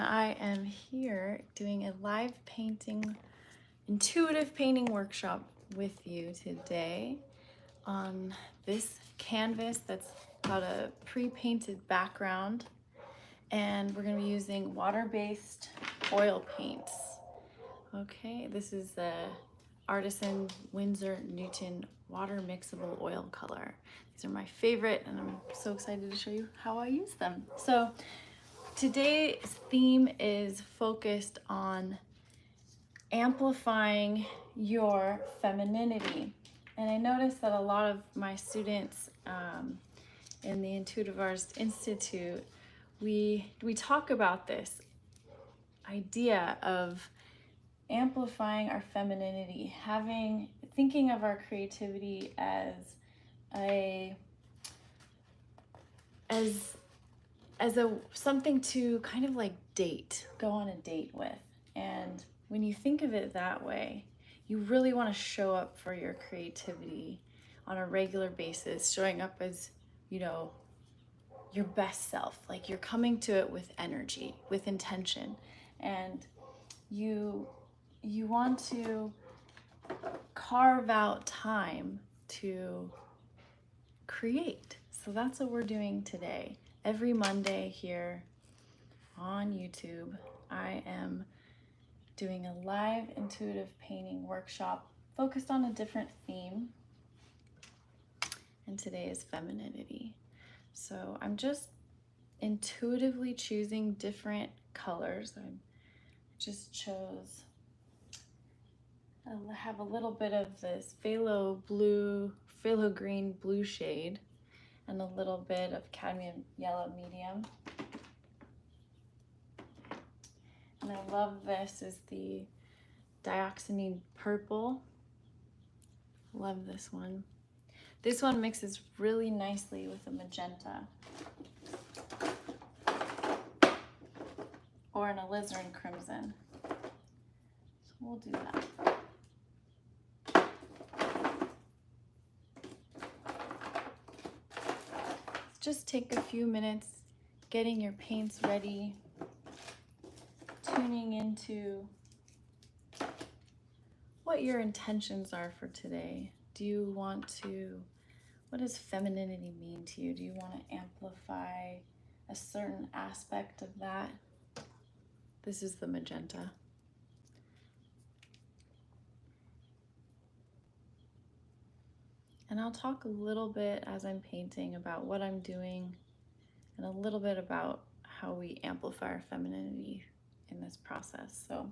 I am here doing a live painting, intuitive painting workshop with you today on this canvas that's got a pre-painted background, and we're going to be using water-based oil paints. Okay, this is the Artisan Winsor Newton water mixable oil color. These are my favorite, and I'm so excited to show you how I use them. So today's theme is focused on amplifying your femininity. And I noticed that a lot of my students in the Intuitive Arts Institute, we talk about this idea of amplifying our femininity, thinking of our creativity as something to kind of like go on a date with. And when you think of it that way, you really want to show up for your creativity on a regular basis, showing up as, your best self. Like you're coming to it with energy, with intention, and you want to carve out time to create. So that's what we're doing today. Every Monday here on YouTube, I am doing a live intuitive painting workshop focused on a different theme. And today is femininity. So I'm just intuitively choosing different colors. I just chose, I have a little bit of this phthalo green blue shade and a little bit of cadmium yellow medium. And I love this is the dioxazine purple. Love this one. This one mixes really nicely with the magenta or an alizarin crimson. So we'll do that. Just take a few minutes getting your paints ready, tuning into what your intentions are for today. What does femininity mean to you? Do you want to amplify a certain aspect of that? This is the magenta. And I'll talk a little bit as I'm painting about what I'm doing and a little bit about how we amplify our femininity in this process. So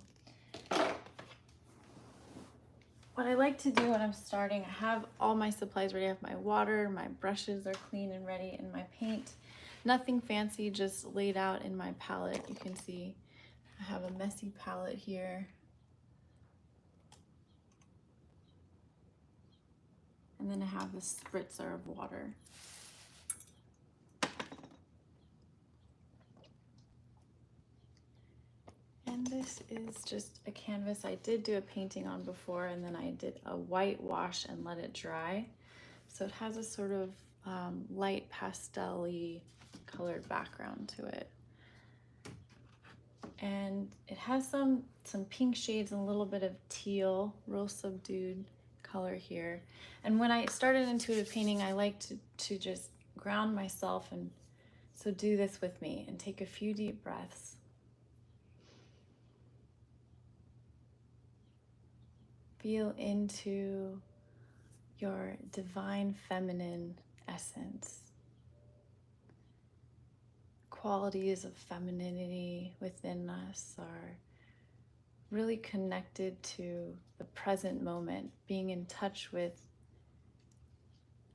what I like to do when I'm starting, I have all my supplies ready. I have my water, my brushes are clean and ready, and my paint. Nothing fancy, just laid out in my palette. You can see I have a messy palette here. And then I have a spritzer of water. And this is just a canvas I did do a painting on before, and then I did a white wash and let it dry. So it has a sort of light pastel-y colored background to it. And it has some pink shades and a little bit of teal, real subdued color here. And when I started intuitive painting, I like to just ground myself, and so do this with me and take a few deep breaths. Feel into your divine feminine essence. Qualities of femininity within us are really connected to the present moment, being in touch with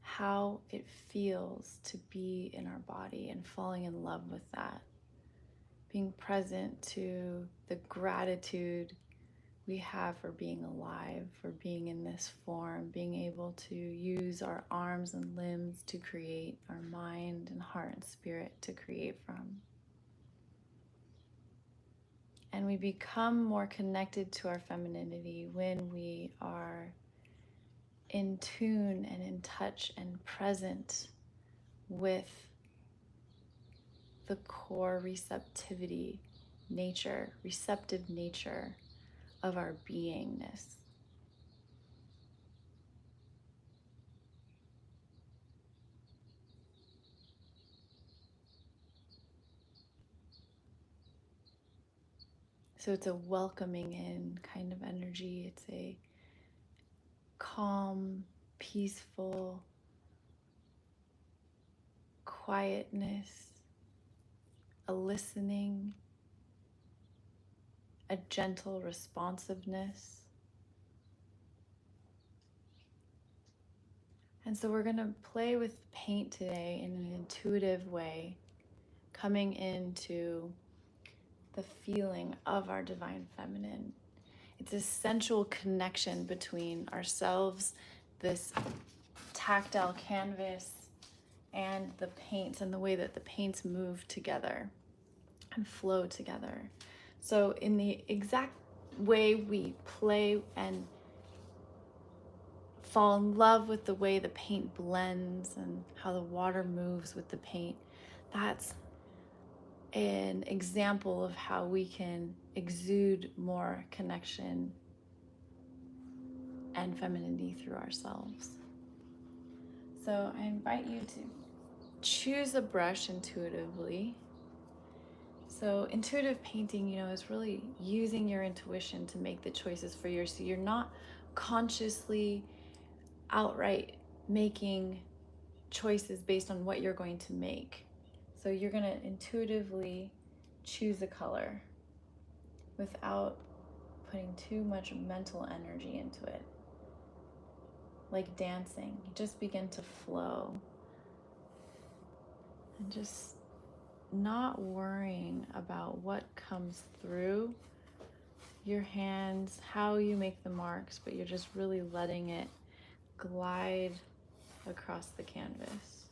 how it feels to be in our body and falling in love with that. Being present to the gratitude we have for being alive, for being in this form, being able to use our arms and limbs to create, our mind and heart and spirit to create from. And we become more connected to our femininity when we are in tune and in touch and present with the core receptivity nature, receptive nature of our beingness. So it's a welcoming in kind of energy. It's a calm, peaceful quietness, a listening, a gentle responsiveness. And so we're going to play with paint today in an intuitive way, coming into the feeling of our divine feminine. It's a sensual connection between ourselves, this tactile canvas, and the paints, and the way that the paints move together and flow together. So in the exact way we play and fall in love with the way the paint blends and how the water moves with the paint, that's an example of how we can exude more connection and femininity through ourselves. So I invite you to choose a brush intuitively. So intuitive painting, is really using your intuition to make the choices for you. So you're not consciously outright making choices based on what you're going to make. So you're going to intuitively choose a color without putting too much mental energy into it. Like dancing, you just begin to flow and just not worrying about what comes through your hands, how you make the marks, but you're just really letting it glide across the canvas.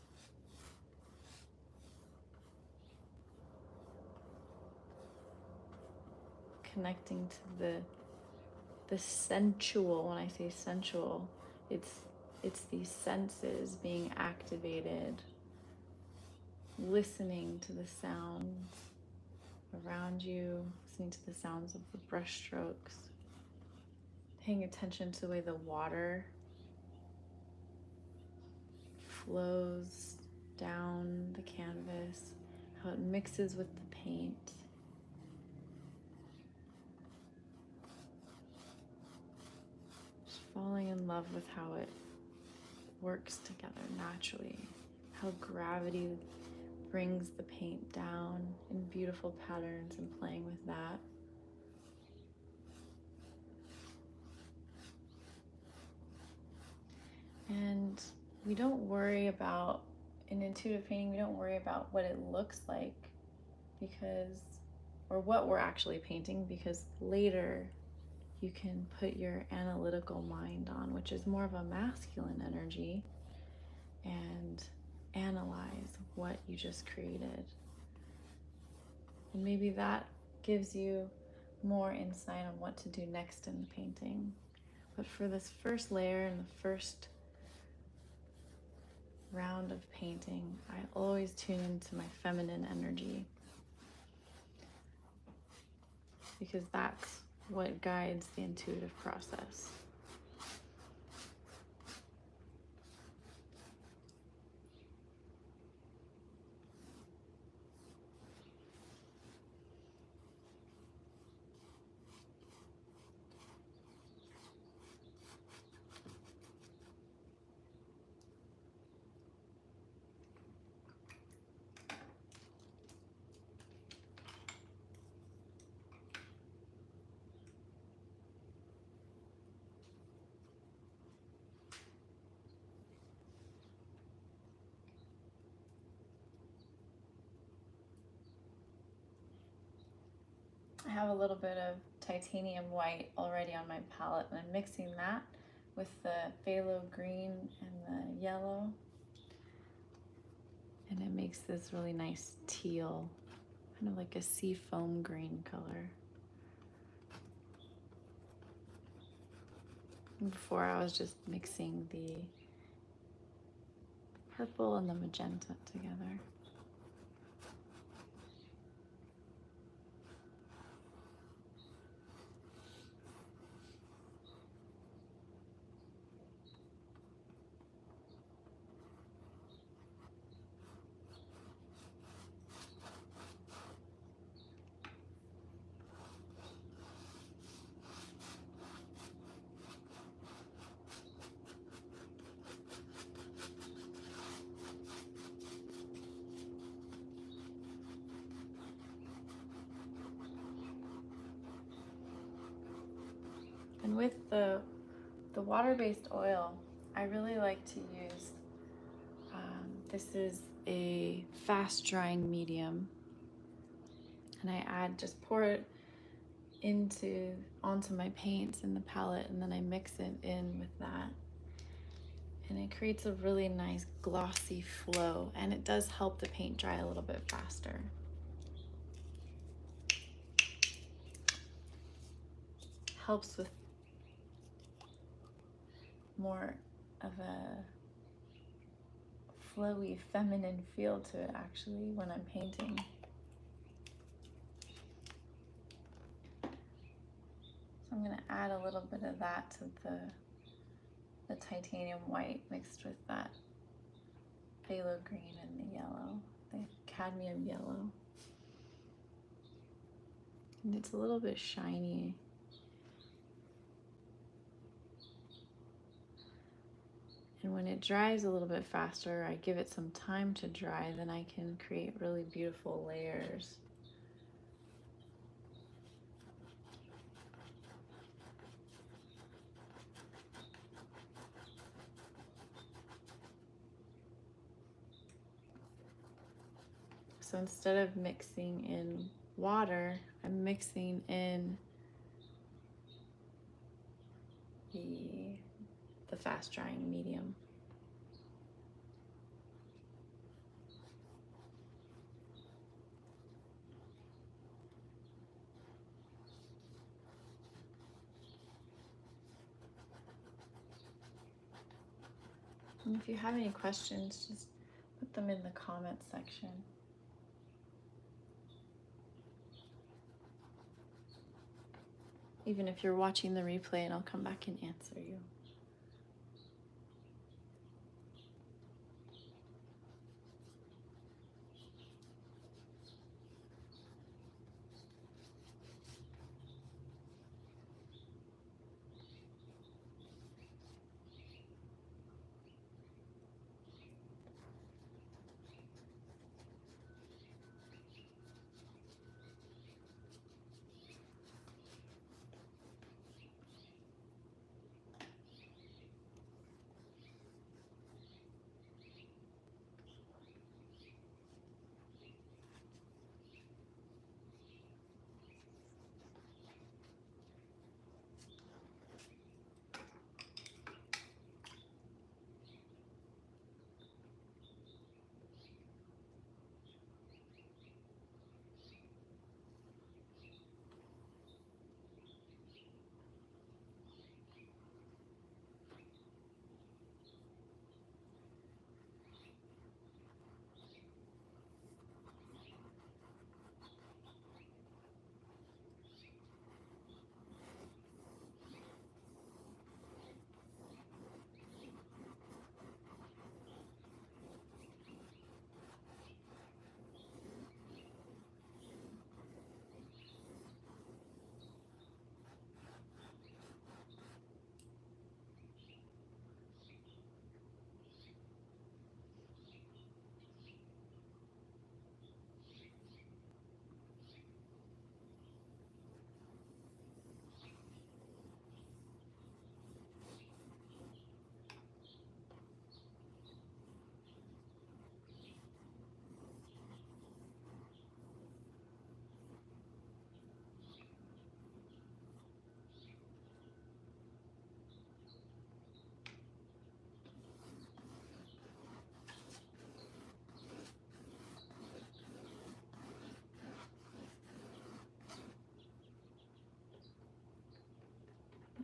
Connecting to the sensual. When I say sensual, it's these senses being activated, listening to the sounds around you, listening to the sounds of the brush strokes, paying attention to the way the water flows down the canvas, how it mixes with the paint. Just falling in love with how it works together naturally, how gravity brings the paint down in beautiful patterns, and playing with that. And we don't worry about, in intuitive painting, we don't worry about what it looks like or what we're actually painting, because later you can put your analytical mind on, which is more of a masculine energy, and analyze what you just created. And maybe that gives you more insight on what to do next in the painting. But for this first layer and the first round of painting, I always tune into my feminine energy, because that's what guides the intuitive process. I have a little bit of titanium white already on my palette, and I'm mixing that with the phthalo green and the yellow, and it makes this really nice teal, kind of like a sea foam green color. And before, I was just mixing the purple and the magenta together. And with the water-based oil, I really like to use, this is a fast drying medium, and I just pour it onto my paints in the palette, and then I mix it in with that. And it creates a really nice glossy flow, and it does help the paint dry a little bit faster. Helps with more of a flowy, feminine feel to it actually when I'm painting. So I'm going to add a little bit of that to the titanium white mixed with that phthalo green and the yellow, the cadmium yellow. And it's a little bit shiny. And when it dries a little bit faster, I give it some time to dry, then I can create really beautiful layers. So instead of mixing in water, I'm mixing in the fast drying medium. And if you have any questions, just put them in the comments section. Even if you're watching the replay, and I'll come back and answer you.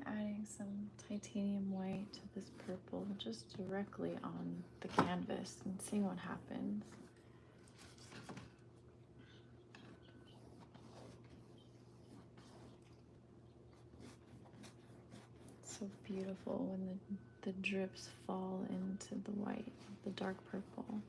Adding some titanium white to this purple just directly on the canvas and seeing what happens. It's so beautiful when the drips fall into the white, the dark purple.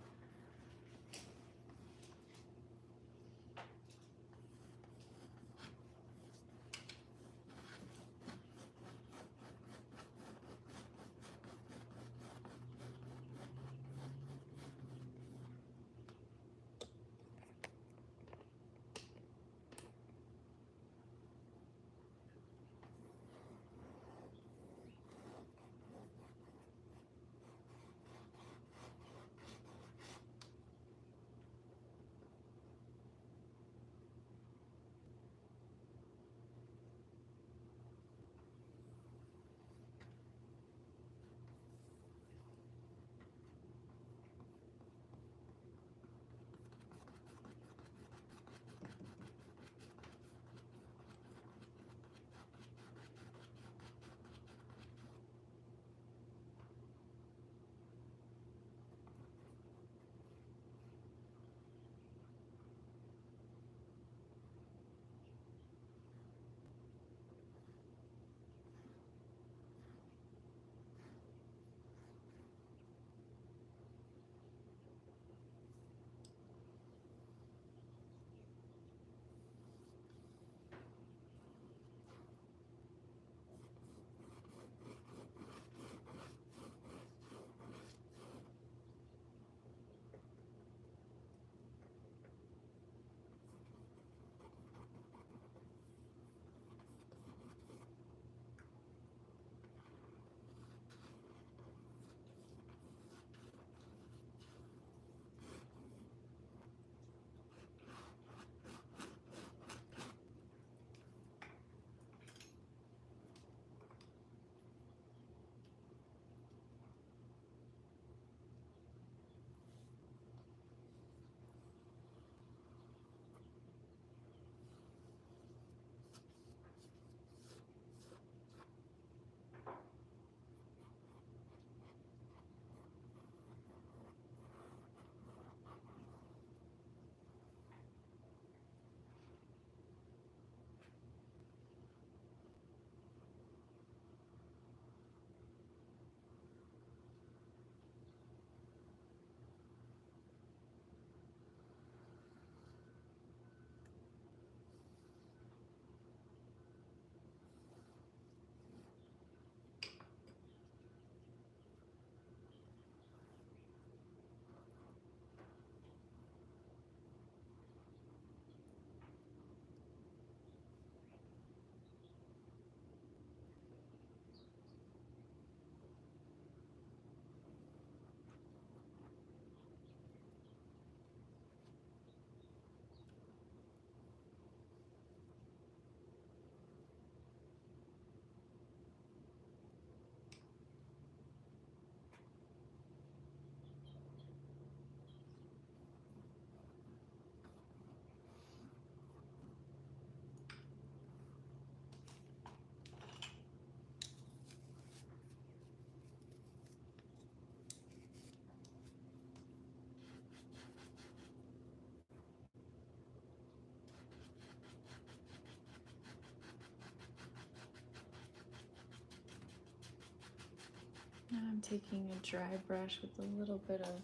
Now I'm taking a dry brush with a little bit of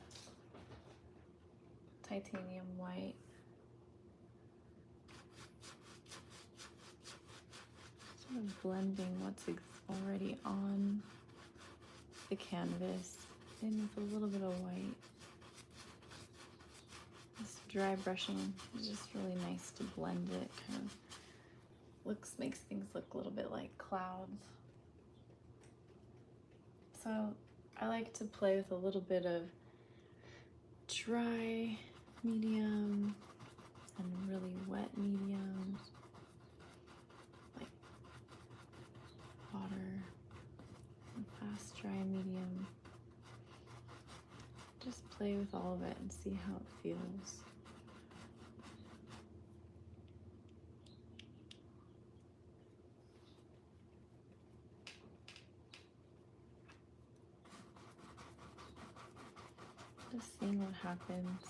titanium white. Sort of blending what's already on the canvas in with a little bit of white. This dry brushing is just really nice to blend it. Kind of makes things look a little bit like clouds. So I like to play with a little bit of dry medium and really wet mediums, like water and fast dry medium. Just play with all of it and see how it feels. Just seeing what happens.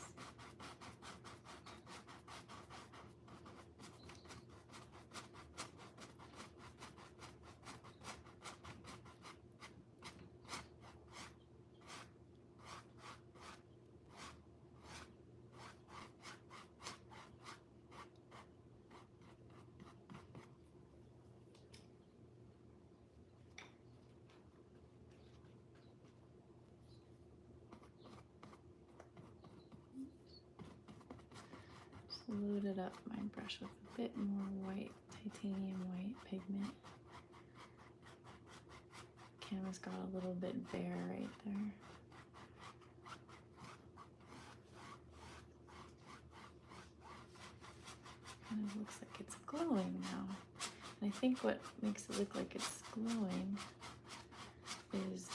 Loaded up my brush with a bit more white, titanium white pigment. Canvas got a little bit bare right there. Kind of looks like it's glowing now. And I think what makes it look like it's glowing is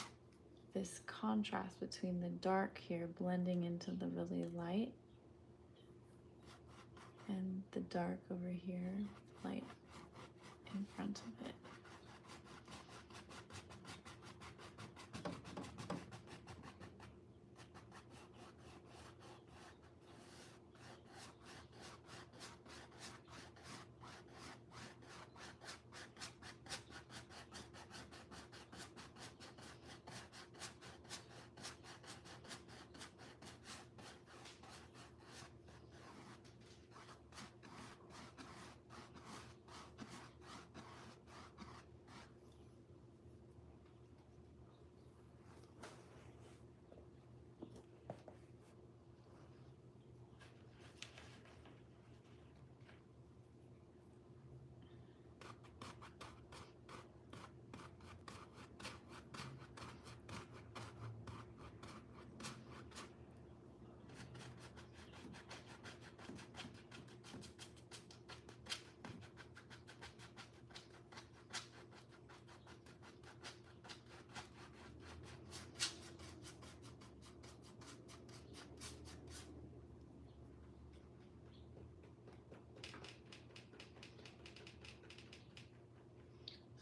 this contrast between the dark here blending into the really light, and the dark over here, light in front of it.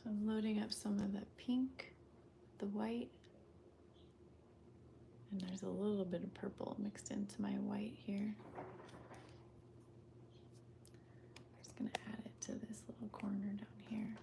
So I'm loading up some of the pink, the white, and there's a little bit of purple mixed into my white here. I'm just gonna add it to this little corner down here.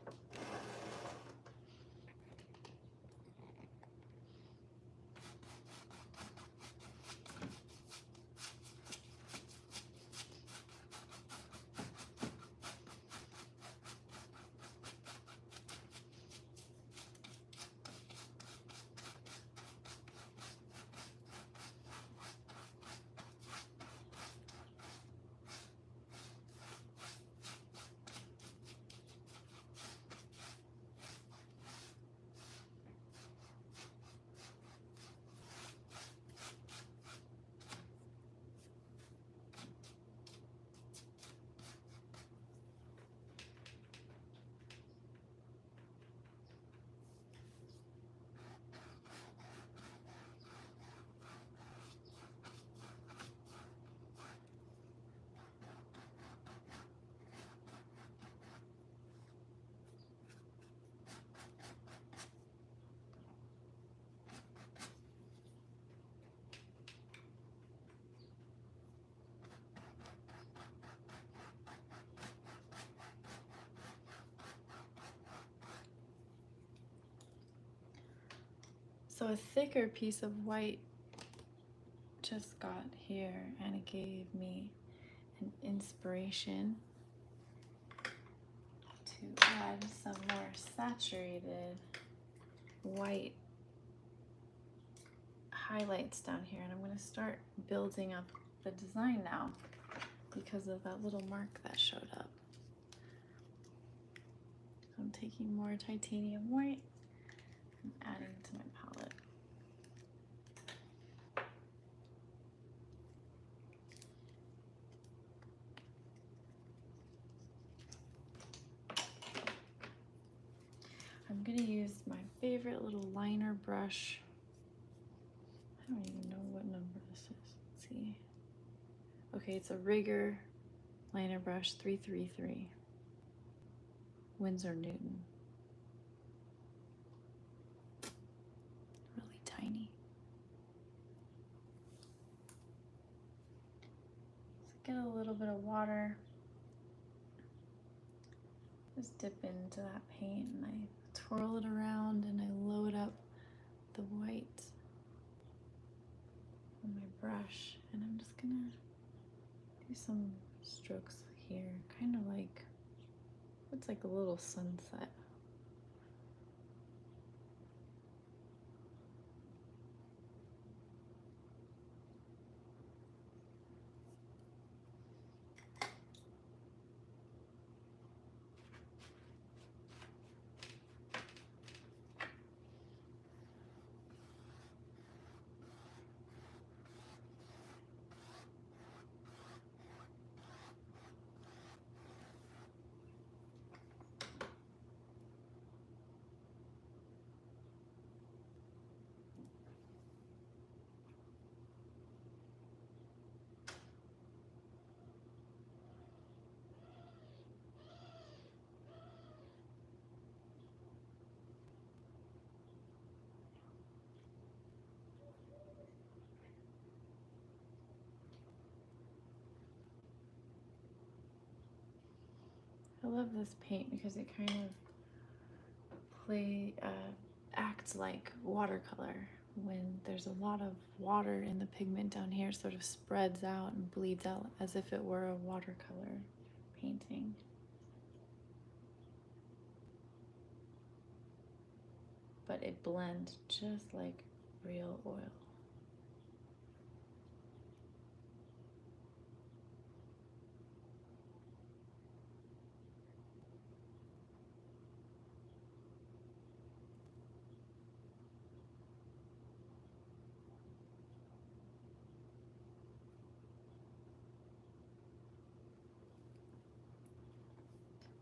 So a thicker piece of white just got here, and it gave me an inspiration to add some more saturated white highlights down here, and I'm going to start building up the design now because of that little mark that showed up. I'm taking more titanium white and adding to my palette. I'm going to use my favorite little liner brush. I don't even know what number this is. Let's see. Okay, it's a Rigger liner brush 333. Winsor Newton. Really tiny. So get a little bit of water. Just dip into that paint and I twirl it around and I load up the white on my brush, and I'm just gonna do some strokes here, kind of like, it's like a little sunset. I love this paint because it kind of acts like watercolor. When there's a lot of water in the pigment down here, it sort of spreads out and bleeds out as if it were a watercolor painting. But it blends just like real oil.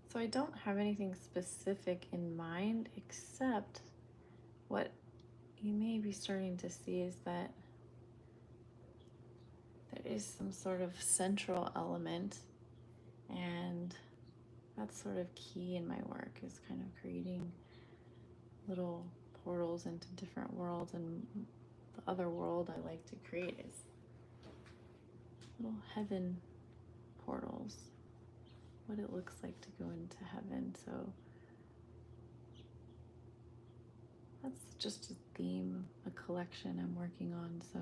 So I don't have anything specific in mind, except what you may be starting to see is that there is some sort of central element, and that's sort of key in my work, is kind of creating little portals into different worlds. And the other world I like to create is little heaven portals, what it looks like to go into heaven. So that's just a theme, a collection I'm working on. So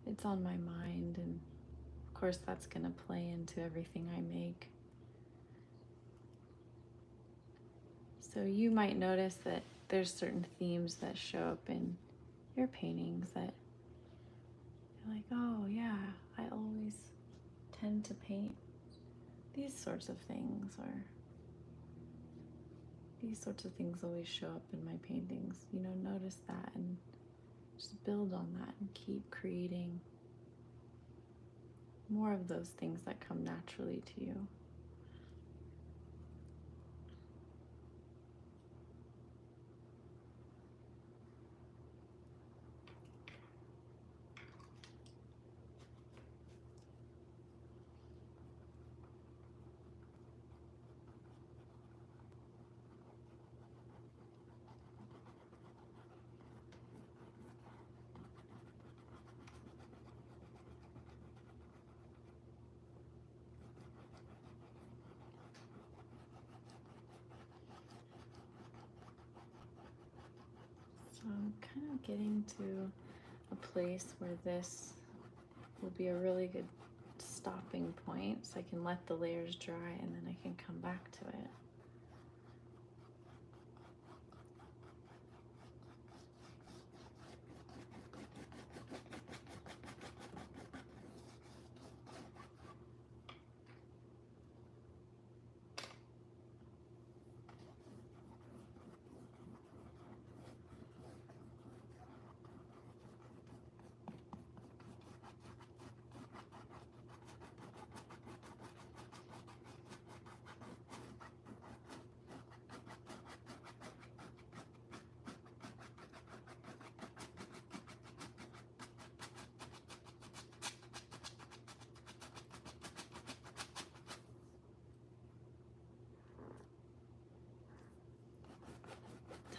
it's on my mind, and of course that's going to play into everything I make. So you might notice that there's certain themes that show up in your paintings that you're like, oh yeah, I always tend to paint these sorts of things, or these sorts of things always show up in my paintings. You know, notice that and just build on that and keep creating more of those things that come naturally to you. So I'm kind of getting to a place where this will be a really good stopping point, so I can let the layers dry and then I can come back to it.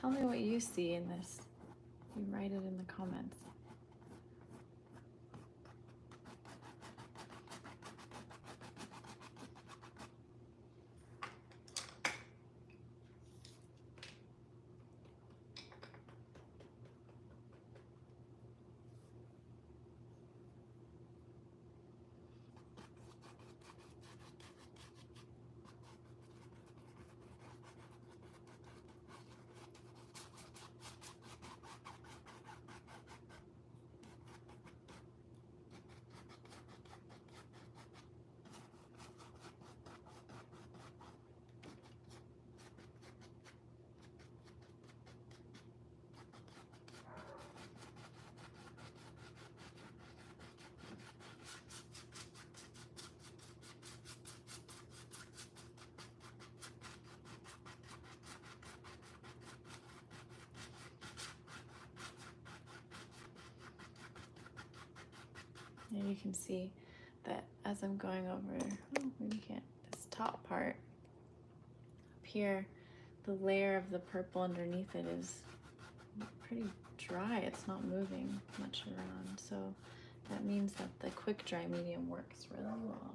Tell me what you see in this. You write it in the comments. And you can see that as I'm going over, oh, maybe you can't, this top part up here, the layer of the purple underneath it is pretty dry. It's not moving much around. So that means that the quick dry medium works really well.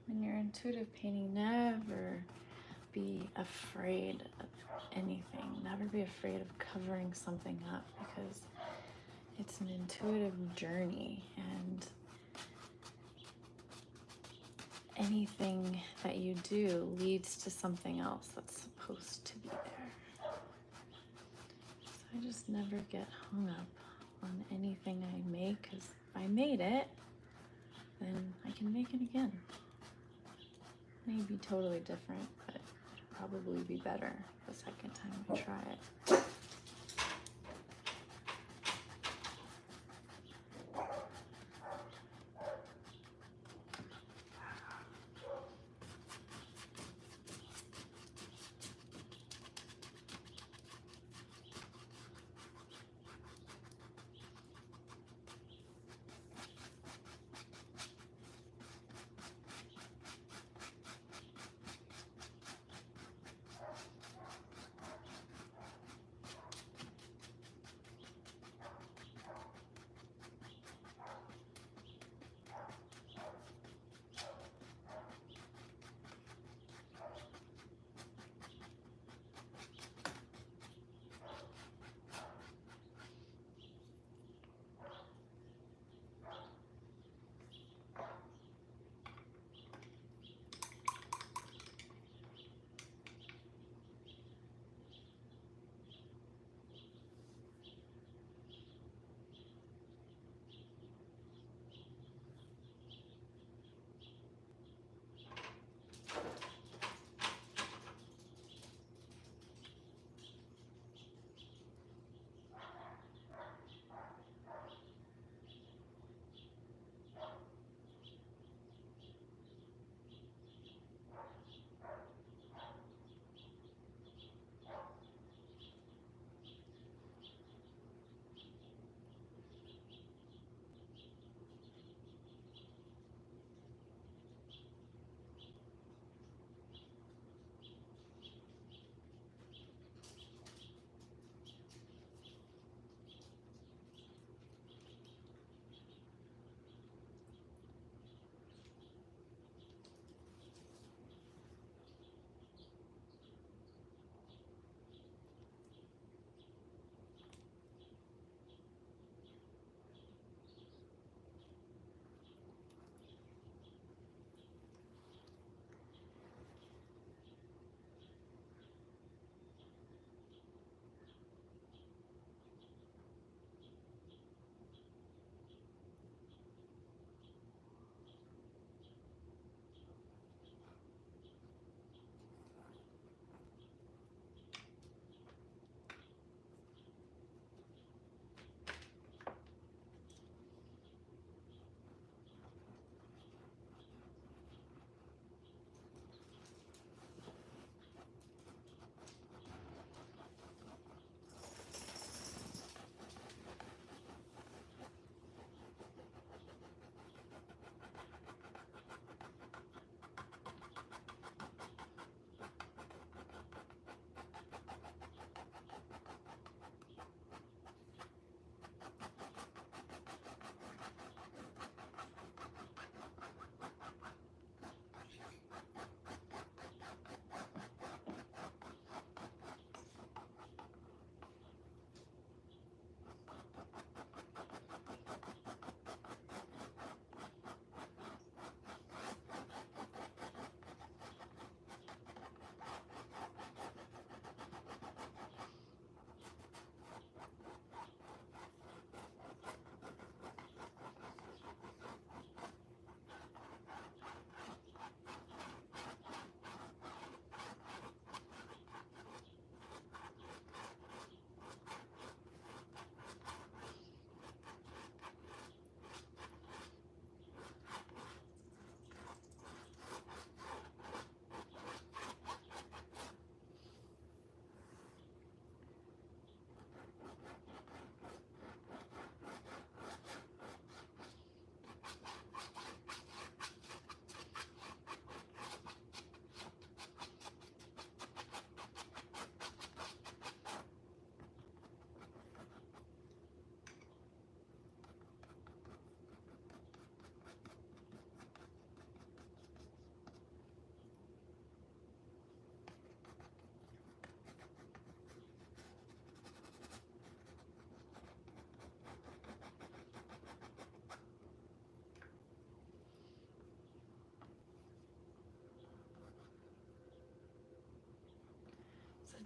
When you're intuitive painting, never be afraid of anything. Never be afraid of covering something up, because it's an intuitive journey, and anything that you do leads to something else that's supposed to be there. So I just never get hung up on anything I make, because if I made it, then I can make it again. May be totally different, but it'll probably be better the second time I try it.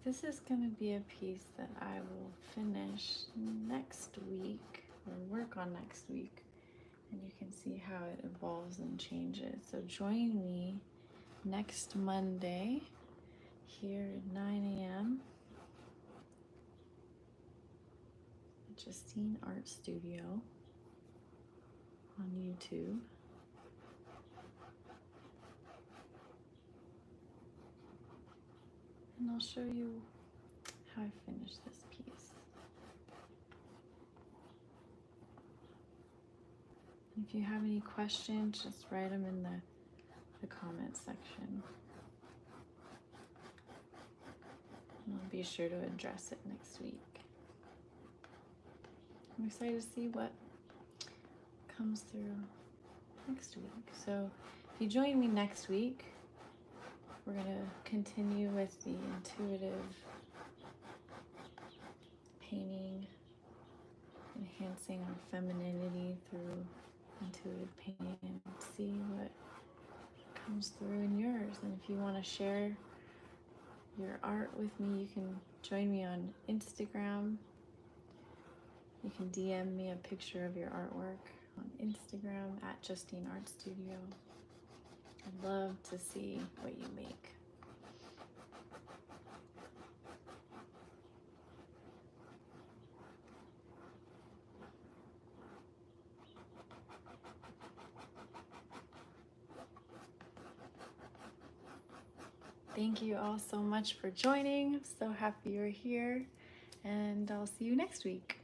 this is going to be a piece that I will finish next week, or work on next week, and you can see how it evolves and changes. So join me next Monday here at 9 a.m. at Justine Art Studio on YouTube. And I'll show you how I finish this piece. And if you have any questions, just write them in the comment section. And I'll be sure to address it next week. I'm excited to see what comes through next week. So if you join me next week, we're going to continue with the intuitive painting, enhancing our femininity through intuitive painting, and see what comes through in yours. And if you want to share your art with me, you can join me on Instagram. You can DM me a picture of your artwork on Instagram at JustineArtStudio. I'd love to see what you make. Thank you all so much for joining. So happy you're here, and I'll see you next week.